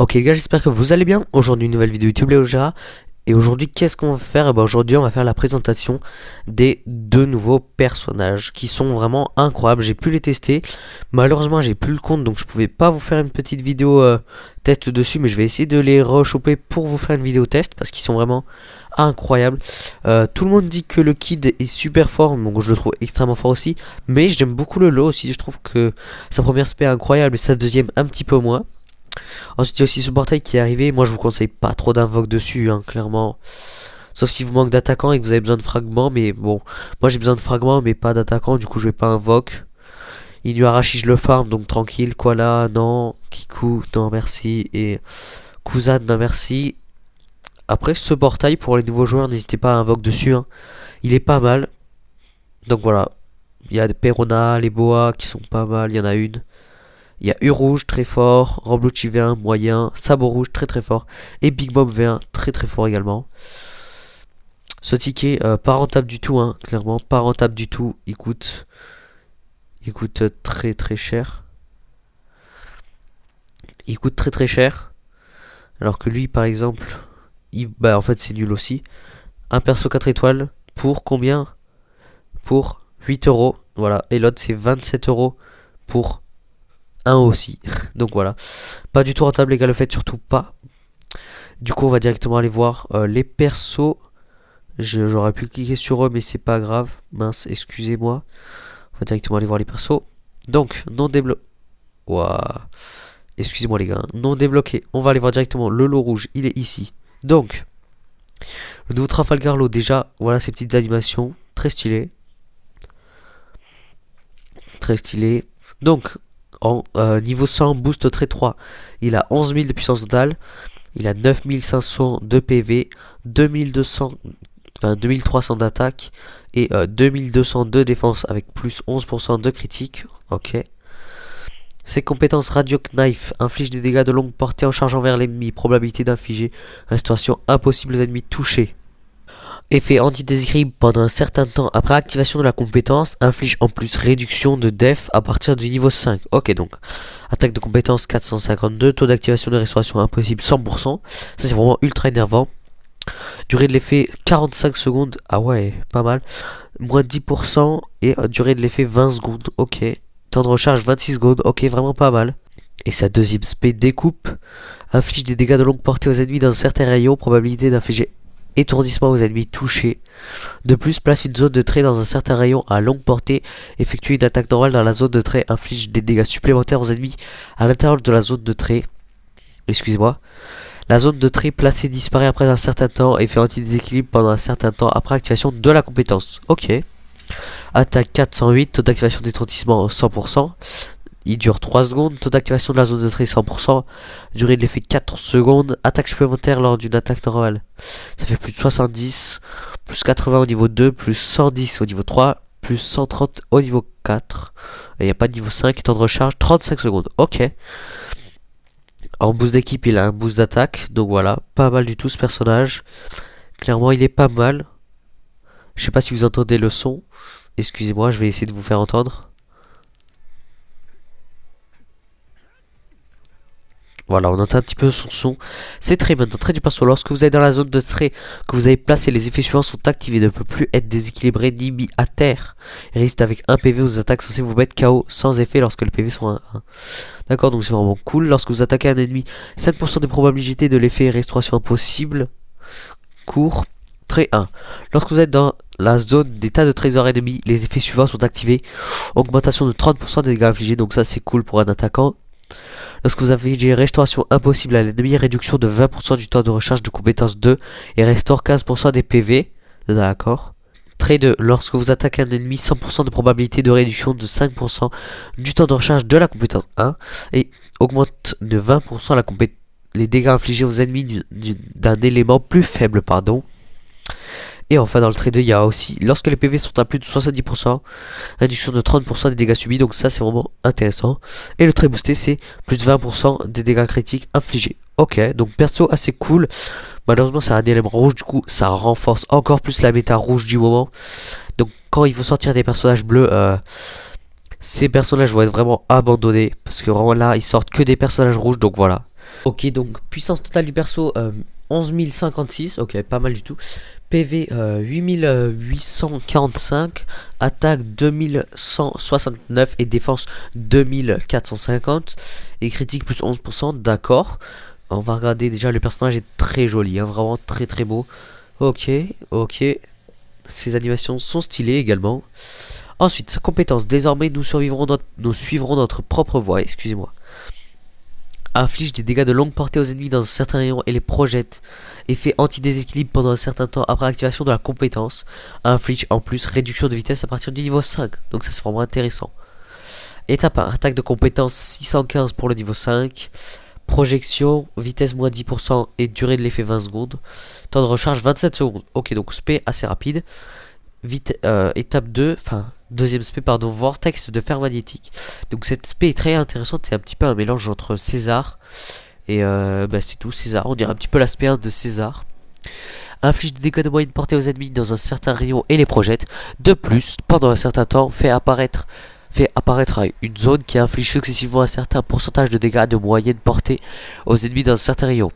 Ok les gars, j'espère que vous allez bien. Aujourd'hui une nouvelle vidéo YouTube Léo Gérard. Et aujourd'hui qu'est-ce qu'on va faire? Aujourd'hui on va faire la présentation des deux nouveaux personnages qui sont vraiment incroyables. J'ai pu les tester, malheureusement j'ai plus le compte, donc je pouvais pas vous faire une petite vidéo test dessus. Mais je vais essayer de les rechoper pour vous faire une vidéo test parce qu'ils sont vraiment incroyables. Tout le monde dit que le Kid est super fort, donc je le trouve extrêmement fort aussi. Mais j'aime beaucoup le lot aussi, je trouve que sa première spé est incroyable et sa deuxième un petit peu moins. Ensuite, il y a aussi ce portail qui est arrivé. Moi, je vous conseille pas trop d'invoque dessus, hein, clairement. Sauf si vous manquez d'attaquants et que vous avez besoin de fragments. Mais bon, moi j'ai besoin de fragments, mais pas d'attaquants. Du coup, je vais pas invoque. Inuarashi, je le farm, donc tranquille. Koala, non. Kiku, non, merci. Et Kuzan, non, merci. Après, ce portail, pour les nouveaux joueurs, n'hésitez pas à invoque dessus, hein. Il est pas mal. Donc voilà. Il y a des Perona, les Boas qui sont pas mal. Il y en a une. Il y a U-Rouge très fort, Ramblucci V1 moyen, Sabot Rouge très très fort et Big Bob V1 très très fort également. Ce ticket pas rentable du tout, hein, clairement pas rentable du tout. Il coûte très très cher. Il coûte très très cher. Alors que lui par exemple, bah en fait c'est nul aussi. Un perso 4 étoiles pour combien? Pour 8 euros. Voilà. Et l'autre c'est 27 euros pour un aussi. Donc voilà, pas du tout rentable les gars, le fait surtout pas. Du coup on va directement aller voir les persos. J'aurais pu cliquer sur eux mais c'est pas grave, mince, excusez-moi. On va directement aller voir les persos. Donc non débloqué. Waouh, excusez-moi les gars, non débloqué. On va aller voir directement le lot rouge, il est ici. Donc le nouveau Trafalgar Law, déjà voilà ces petites animations très stylées, très stylé. Donc en niveau 100 boost trait 3, il a 11 000 de puissance totale, il a 9500 de PV, 2300 d'attaque et 2200 de défense avec plus 11% de critique. Ok. Ses compétences Radio Knife inflige des dégâts de longue portée en chargeant vers l'ennemi, probabilité d'infliger restauration impossible aux ennemis touchés. Effet anti-déséquilibre pendant un certain temps après activation de la compétence, inflige en plus réduction de def à partir du niveau 5. Ok, donc attaque de compétence 452, taux d'activation de restauration impossible 100%. Ça c'est vraiment ultra énervant. Durée de l'effet 45 secondes, ah ouais, pas mal. Moins 10% et durée de l'effet 20 secondes, ok. Temps de recharge 26 secondes, ok, vraiment pas mal. Et sa deuxième spé découpe, inflige des dégâts de longue portée aux ennemis dans un certain rayon, probabilité d'infliger étourdissement aux ennemis touchés. De plus, place une zone de trait dans un certain rayon à longue portée. Effectue une attaque normale dans la zone de trait. Inflige des dégâts supplémentaires aux ennemis à l'intérieur de la zone de trait. Excusez-moi. La zone de trait placée disparaît après un certain temps. Effet anti-déséquilibre pendant un certain temps après activation de la compétence. Ok. Attaque 408. Taux d'activation d'étourdissement 100%. Il dure 3 secondes, taux d'activation de la zone de trait 100%, durée de l'effet 4 secondes, attaque supplémentaire lors d'une attaque normale. Ça fait plus de 70, plus 80 au niveau 2, plus 110 au niveau 3, plus 130 au niveau 4. Et il n'y a pas de niveau 5, temps de recharge 35 secondes. Ok. En boost d'équipe, il a un boost d'attaque, donc voilà, pas mal du tout ce personnage. Clairement, il est pas mal. Je sais pas si vous entendez le son. Excusez-moi, je vais essayer de vous faire entendre. Voilà, on entend un petit peu son son. C'est très bien. Trait du perso. Lorsque vous êtes dans la zone de trait que vous avez placé, les effets suivants sont activés. Ne peut plus être déséquilibré ni mis à terre. Il résiste avec 1 PV aux attaques censées vous mettre KO sans effet lorsque le PV sont 1. D'accord, donc c'est vraiment cool. Lorsque vous attaquez un ennemi, 5% de probabilité de l'effet restauration impossible. Court. Trait 1. Lorsque vous êtes dans la zone d'état de trésor ennemi, les effets suivants sont activés. Augmentation de 30% des dégâts infligés. Donc ça c'est cool pour un attaquant. Lorsque vous avez une restauration impossible à l'ennemi, réduction de 20% du temps de recharge de compétence 2 et restaure 15% des PV. D'accord. Trait 2. Lorsque vous attaquez un ennemi, 100% de probabilité de réduction de 5% du temps de recharge de la compétence 1 et augmente de 20% les dégâts infligés aux ennemis d'un élément plus faible. Pardon. Et enfin dans le trait 2 il y a aussi lorsque les PV sont à plus de 70%, réduction de 30% des dégâts subis, donc ça c'est vraiment intéressant. Et le trait boosté c'est plus de 20% des dégâts critiques infligés. Ok, donc perso assez cool. Malheureusement c'est un élément rouge, du coup ça renforce encore plus la méta rouge du moment. Donc quand il faut sortir des personnages bleus, ces personnages vont être vraiment abandonnés. Parce que vraiment là ils sortent que des personnages rouges, donc voilà. Ok, donc puissance totale du perso 11 056, ok, pas mal du tout. PV 8845, attaque 2169 et défense 2450 et critique plus 11%, d'accord. On va regarder déjà, le personnage est très joli, hein, vraiment très très beau. Ok, ok. Ces animations sont stylées également. Ensuite, sa compétence, désormais nous suivrons notre propre voie, excusez-moi. Inflige des dégâts de longue portée aux ennemis dans un certain rayon et les projette. Effet anti-déséquilibre pendant un certain temps après activation de la compétence. Inflige en plus réduction de vitesse à partir du niveau 5. Donc ça c'est vraiment intéressant. Étape 1, attaque de compétence 615 pour le niveau 5. Projection, vitesse moins 10% et durée de l'effet 20 secondes. Temps de recharge 27 secondes. Ok, donc spé assez rapide. Étape 2, deuxième spé, pardon, vortex de fer magnétique. Donc cette spé est très intéressante, c'est un petit peu un mélange entre César et c'est tout, César, on dirait un petit peu l'aspect 1 de César. Inflige des dégâts de moyenne portée aux ennemis dans un certain rayon et les projette. De plus, pendant un certain temps, fait apparaître une zone qui inflige successivement un certain pourcentage de dégâts de moyenne portée aux ennemis dans un certain rayon.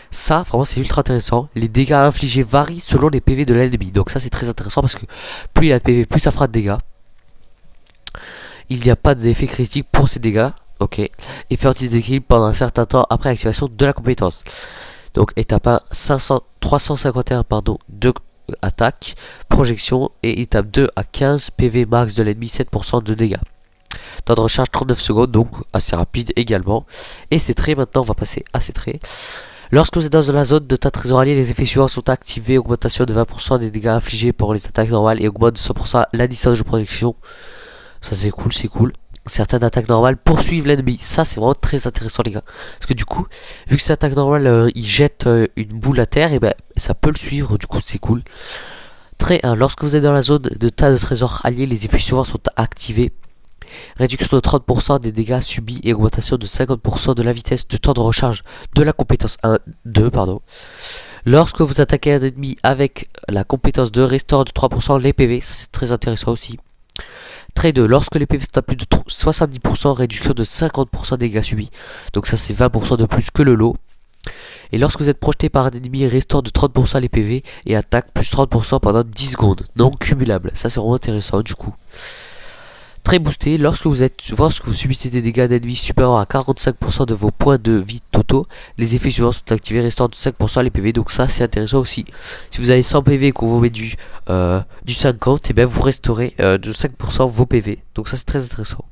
Ça, vraiment, c'est ultra intéressant. Les dégâts infligés varient selon les PV de l'ennemi. Donc ça, c'est très intéressant parce que plus il y a de PV, plus ça fera de dégâts. Il n'y a pas d'effet critique pour ces dégâts. Ok. Effet anti-déséquilibre pendant un certain temps après activation de la compétence. Donc étape 1, 351 de attaque, projection. Et étape 2 à 15 PV max de l'ennemi, 7% de dégâts. Temps de recharge 39 secondes, donc assez rapide également. Et ces traits, maintenant on va passer à ces traits. Lorsque vous êtes dans la zone de tas trésor allié, les effets suivants sont activés. Augmentation de 20% des dégâts infligés pour les attaques normales et augmente de 100% la distance de protection. Ça c'est cool, c'est cool. Certaines attaques normales poursuivent l'ennemi. Ça c'est vraiment très intéressant les gars. Parce que du coup, vu que cette attaque normale, il jette une boule à terre, et ça peut le suivre, du coup c'est cool. Trait 1. Lorsque vous êtes dans la zone de tas de trésors alliés, les effets suivants sont activés. Réduction de 30% des dégâts subis et augmentation de 50% de la vitesse de temps de recharge de la compétence 2. Lorsque vous attaquez un ennemi avec la compétence 2, restaure de 3% les PV, c'est très intéressant aussi. Trait 2, lorsque les PV sont à plus de 70%, réduction de 50% des dégâts subis, donc ça c'est 20% de plus que le lot. Et lorsque vous êtes projeté par un ennemi, restaure de 30% les PV et attaque plus 30% pendant 10 secondes, non cumulable, ça c'est vraiment intéressant du coup. Très boosté, lorsque vous subissez des dégâts d'ennemis supérieurs à 45% de vos points de vie totaux, les effets suivants sont activés, restant de 5% les PV, donc ça c'est intéressant aussi. Si vous avez 100 PV et qu'on vous met du 50, et bien vous restaurez de 5% vos PV, donc ça c'est très intéressant.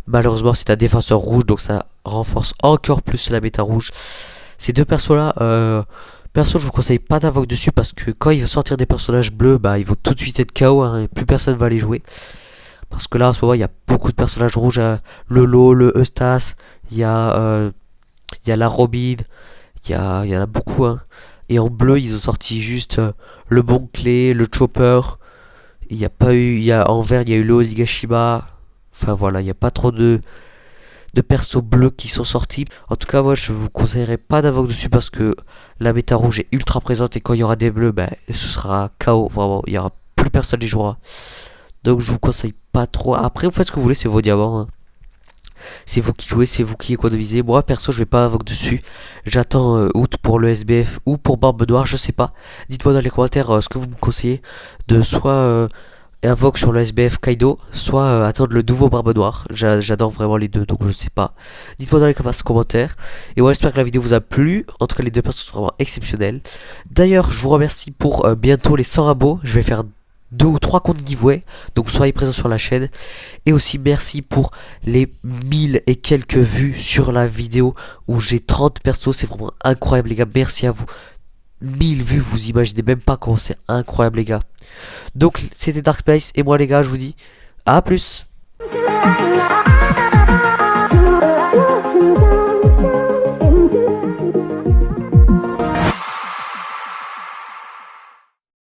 Malheureusement c'est un défenseur rouge, donc ça renforce encore plus la méta rouge. Ces deux persos là, perso je vous conseille pas d'invoque dessus parce que quand il va sortir des personnages bleus, ils vont tout de suite être KO, hein, et plus personne va les jouer. Parce que là, en ce moment, il y a beaucoup de personnages rouges. Le Lo, le Eustace, il y a la Robin, il y en a beaucoup. Hein. Et en bleu, ils ont sorti juste le Bon Clé, le Chopper. Il n'y a pas eu. En vert, il y a eu le Onigashima. Enfin voilà, il n'y a pas trop de persos bleus qui sont sortis. En tout cas, moi, je vous conseillerais pas d'invoque dessus parce que la méta rouge est ultra présente. Et quand il y aura des bleus, ce sera KO. Vraiment, il n'y aura plus personne les jouera. Donc je vous conseille pas trop. Après vous faites ce que vous voulez, c'est vos diamants, hein. C'est vous qui jouez, c'est vous qui économisez. Moi perso je vais pas invoque dessus. J'attends août pour le SBF ou pour Barbe Noire, je sais pas. Dites-moi dans les commentaires ce que vous me conseillez. De soit invoque sur le SBF Kaido, soit attendre le nouveau Barbe Noire. J'adore vraiment les deux, donc je sais pas. Dites-moi dans les commentaires. Et ouais, j'espère que la vidéo vous a plu. En tout cas les deux personnes sont vraiment exceptionnelles. D'ailleurs je vous remercie pour bientôt les 100 abos. Je vais faire 2 ou 3 comptes giveaway, donc soyez présents sur la chaîne. Et aussi merci pour les 1000 et quelques vues sur la vidéo où j'ai 30 persos, c'est vraiment incroyable les gars, merci à vous. 1000 vues, vous imaginez même pas comment c'est incroyable les gars. Donc c'était Dark Space et moi les gars je vous dis à plus.